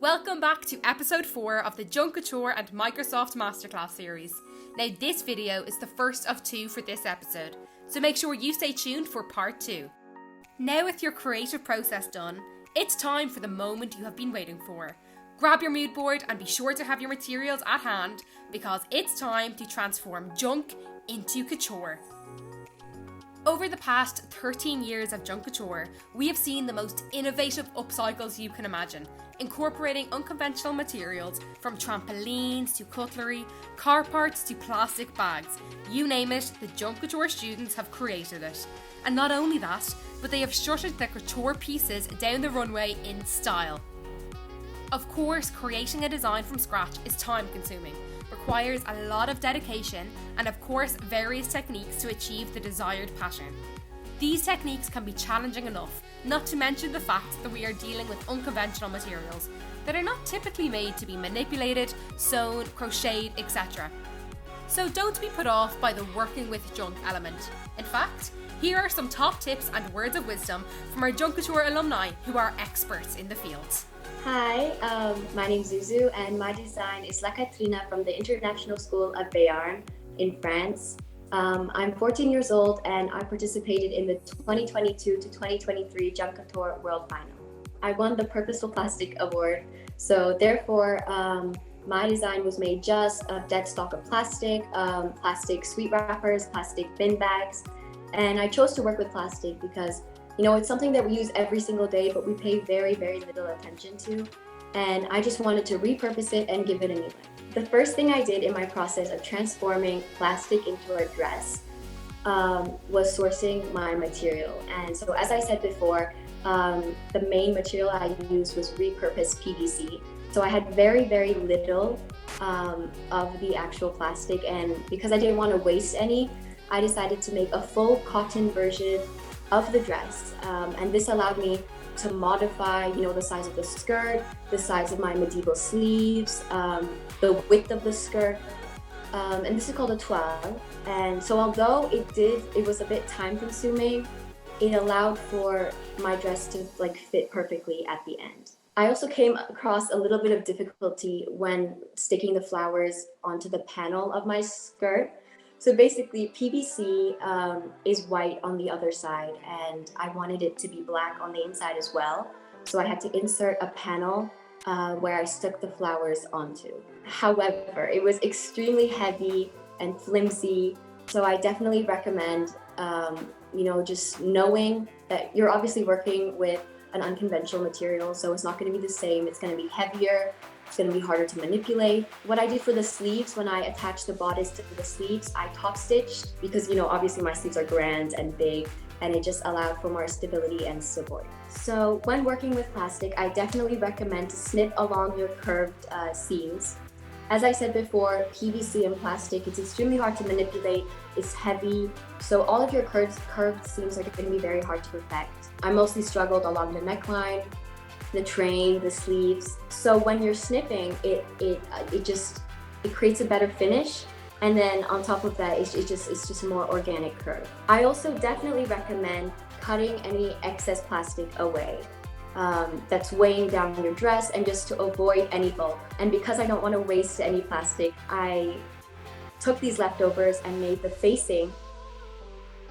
Welcome back to episode 4 of the Kouture and Microsoft Masterclass series. Now this video is the first of 2 for this episode, so make sure you stay tuned for part 2. Now with your creative process done, it's time for the moment you have been waiting for. Grab your mood board and be sure to have your materials at hand because it's time to transform junk into couture. Over the past 13 years of Kouture, we have seen the most innovative upcycles you can imagine, incorporating unconventional materials from trampolines to cutlery, car parts to plastic bags. You name it, the Kouture students have created it. And not only that, but they have strutted their couture pieces down the runway in style. Of course, creating a design from scratch is time consuming, requires a lot of dedication, and of course various techniques to achieve the desired pattern. These techniques can be challenging enough, not to mention the fact that we are dealing with unconventional materials that are not typically made to be manipulated, sewn, crocheted, etc. So don't be put off by the working with junk element. In fact, here are some top tips and words of wisdom from our Kouture alumni who are experts in the field. Hi, my name's Zuzu and my design is La Catrina from the International School of Béarn in France. I'm 14 years old and I participated in the 2022 to 2023 Kouture World Final. I won the Purposeful Plastic Award, so therefore my design was made just of dead stock of plastic, plastic sweet wrappers, plastic bin bags, and I chose to work with plastic because it's something that we use every single day, but we pay very, very little attention to. And I just wanted to repurpose it and give it a new life. The first thing I did in my process of transforming plastic into a dress was sourcing my material. And so as I said before, the main material I used was repurposed PVC. So I had very, very little of the actual plastic. And because I didn't want to waste any, I decided to make a full cotton version of the dress, and this allowed me to modify, the size of the skirt, the size of my medieval sleeves, the width of the skirt, and this is called a toile. And so although it was a bit time consuming, it allowed for my dress to fit perfectly at the end. I also came across a little bit of difficulty when sticking the flowers onto the panel of my skirt. So basically, PVC is white on the other side, and I wanted it to be black on the inside as well. So I had to insert a panel where I stuck the flowers onto. However, it was extremely heavy and flimsy, so I definitely recommend, just knowing that you're obviously working with an unconventional material, so it's not going to be the same. It's going to be heavier. It's going to be harder to manipulate. What I did for the sleeves, when I attached the bodice to the sleeves, I top stitched because, obviously my sleeves are grand and big, and it just allowed for more stability and support. So when working with plastic, I definitely recommend to snip along your curved seams. As I said before, PVC and plastic, it's extremely hard to manipulate, it's heavy, so all of your curved seams are going to be very hard to perfect. I mostly struggled along the neckline, the train, the sleeves. So when you're snipping, it creates a better finish. And then on top of that, it's just a more organic curve. I also definitely recommend cutting any excess plastic away that's weighing down your dress, and just to avoid any bulk. And because I don't want to waste any plastic, I took these leftovers and made the facing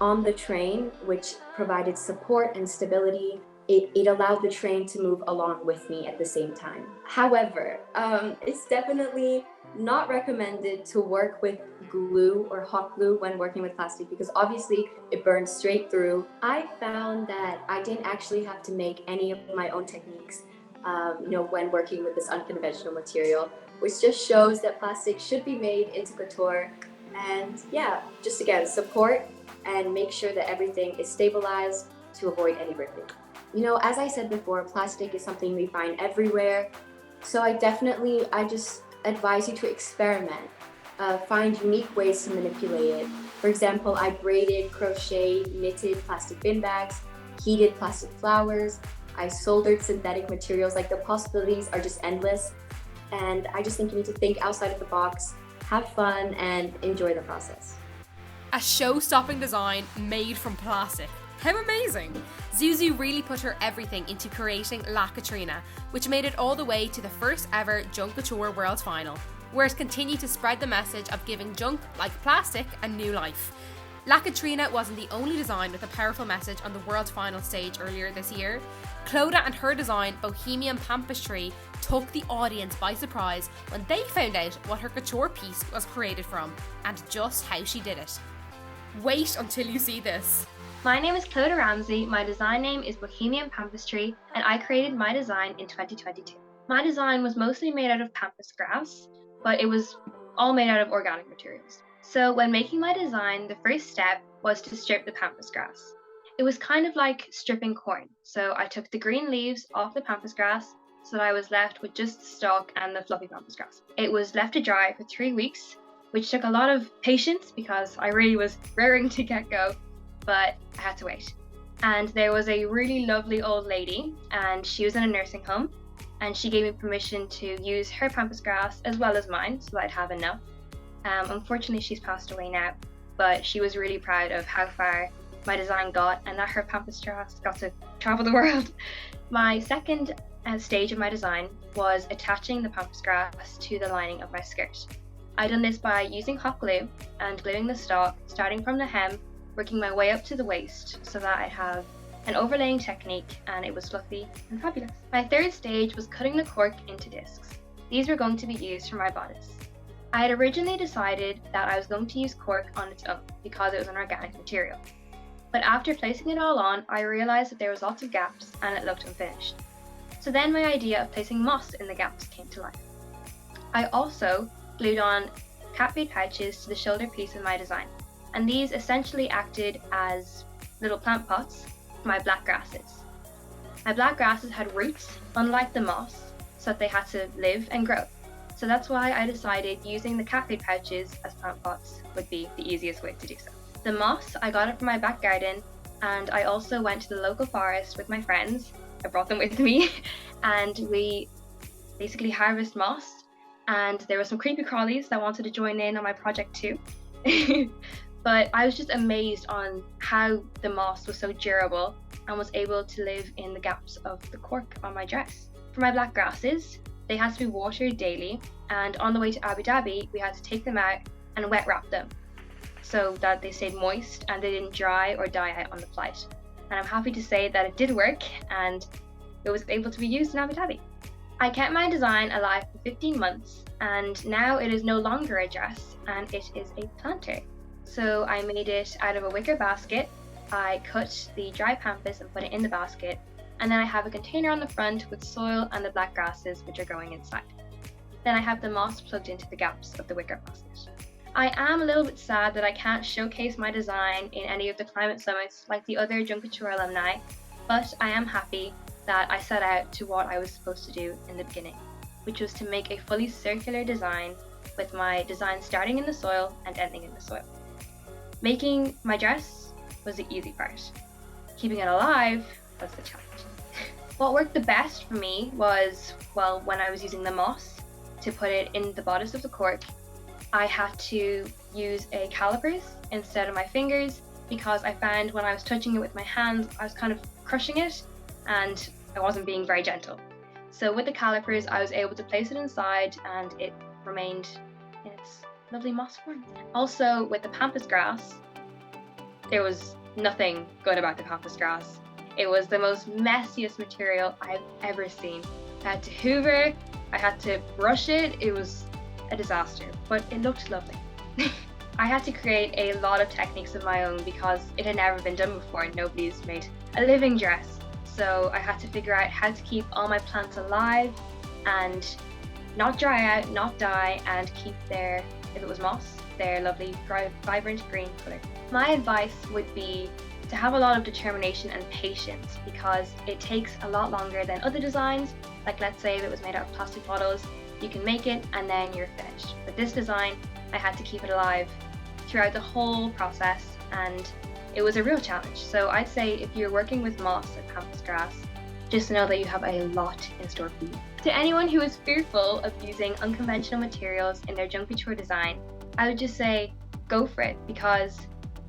on the train, which provided support and stability. It allowed the train to move along with me at the same time. However, it's definitely not recommended to work with glue or hot glue when working with plastic because obviously it burns straight through. I found that I didn't actually have to make any of my own techniques when working with this unconventional material, which just shows that plastic should be made into couture. And yeah, just again, support and make sure that everything is stabilized to avoid any ripping. As I said before, plastic is something we find everywhere. So I just advise you to experiment, find unique ways to manipulate it. For example, I braided, crocheted, knitted plastic bin bags, heated plastic flowers. I soldered synthetic materials. The possibilities are just endless. And I just think you need to think outside of the box, have fun, and enjoy the process. A show-stopping design made from plastic. How amazing! Zuzu really put her everything into creating La Kouture, which made it all the way to the first ever Junk Kouture World Final, where it continued to spread the message of giving junk, like plastic, a new life. La Kouture wasn't the only design with a powerful message on the World Final stage earlier this year. Clodagh and her design, Bohemian Pampas Tree, took the audience by surprise when they found out what her couture piece was created from, and just how she did it. Wait until you see this. My name is Clodagh Ramsey, my design name is Bohemian Pampas Tree, and I created my design in 2022. My design was mostly made out of pampas grass, but it was all made out of organic materials. So when making my design, the first step was to strip the pampas grass. It was kind of like stripping corn. So I took the green leaves off the pampas grass so that I was left with just the stalk and the fluffy pampas grass. It was left to dry for 3 weeks, which took a lot of patience because I really was raring to get go, but I had to wait. And there was a really lovely old lady, and she was in a nursing home, and she gave me permission to use her pampas grass as well as mine so that I'd have enough. Unfortunately, she's passed away now, but she was really proud of how far my design got and that her pampas grass got to travel the world. My second stage of my design was attaching the pampas grass to the lining of my skirt. I done this by using hot glue and gluing the stalk, starting from the hem, working my way up to the waist so that I have an overlaying technique and it was fluffy and fabulous. My third stage was cutting the cork into discs. These were going to be used for my bodice. I had originally decided that I was going to use cork on its own because it was an organic material. But after placing it all on, I realised that there was lots of gaps and it looked unfinished. So then my idea of placing moss in the gaps came to life. I also glued on cat feed pouches to the shoulder piece of my design, and these essentially acted as little plant pots for my black grasses. My black grasses had roots, unlike the moss, so that they had to live and grow. So that's why I decided using the cat food pouches as plant pots would be the easiest way to do so. The moss, I got it from my back garden, and I also went to the local forest with my friends. I brought them with me, and we basically harvest moss, and there were some creepy crawlies that wanted to join in on my project too. But I was just amazed on how the moss was so durable and was able to live in the gaps of the cork on my dress. For my black grasses, they had to be watered daily, and on the way to Abu Dhabi, we had to take them out and wet wrap them so that they stayed moist and they didn't dry or die out on the flight. And I'm happy to say that it did work and it was able to be used in Abu Dhabi. I kept my design alive for 15 months, and now it is no longer a dress and it is a planter. So I made it out of a wicker basket. I cut the dry pampas and put it in the basket, and then I have a container on the front with soil and the black grasses which are going inside. Then I have the moss plugged into the gaps of the wicker basket. I am a little bit sad that I can't showcase my design in any of the climate summits like the other Junk Kouture alumni, but I am happy that I set out to what I was supposed to do in the beginning, which was to make a fully circular design with my design starting in the soil and ending in the soil. Making my dress was the easy part. Keeping it alive was the challenge. What worked the best for me was, well, when I was using the moss to put it in the bodice of the cork, I had to use a calipers instead of my fingers because I found when I was touching it with my hands, I was kind of crushing it and I wasn't being very gentle. So with the calipers, I was able to place it inside and it remained in its lovely moss form. Also with the pampas grass, there was nothing good about the pampas grass. It was the most messiest material I've ever seen. I had to hoover, I had to brush it. It was a disaster, but it looked lovely. I had to create a lot of techniques of my own because it had never been done before and nobody's made a living dress. So I had to figure out how to keep all my plants alive and not dry out, not die, and keep their, if it was moss, their lovely, vibrant green colour. My advice would be to have a lot of determination and patience because it takes a lot longer than other designs. Like let's say if it was made out of plastic bottles, you can make it and then you're finished. But this design, I had to keep it alive throughout the whole process and it was a real challenge. So I'd say if you're working with moss and pampas grass, just know that you have a lot in store for you. To anyone who is fearful of using unconventional materials in their Junk Kouture design, I would just say go for it because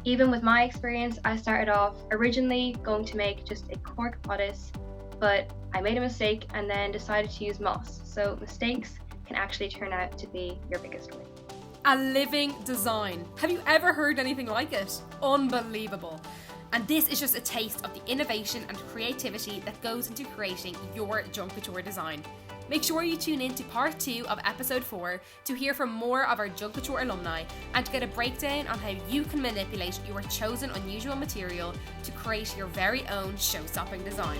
Even with my experience, I started off originally going to make just a cork bodice, but I made a mistake and then decided to use moss. So mistakes can actually turn out to be your biggest win. A living design. Have you ever heard anything like it? Unbelievable. And this is just a taste of the innovation and creativity that goes into creating your junk couture design. Make sure you tune in to part 2 of episode 4 to hear from more of our junk couture alumni and to get a breakdown on how you can manipulate your chosen unusual material to create your very own show-stopping design.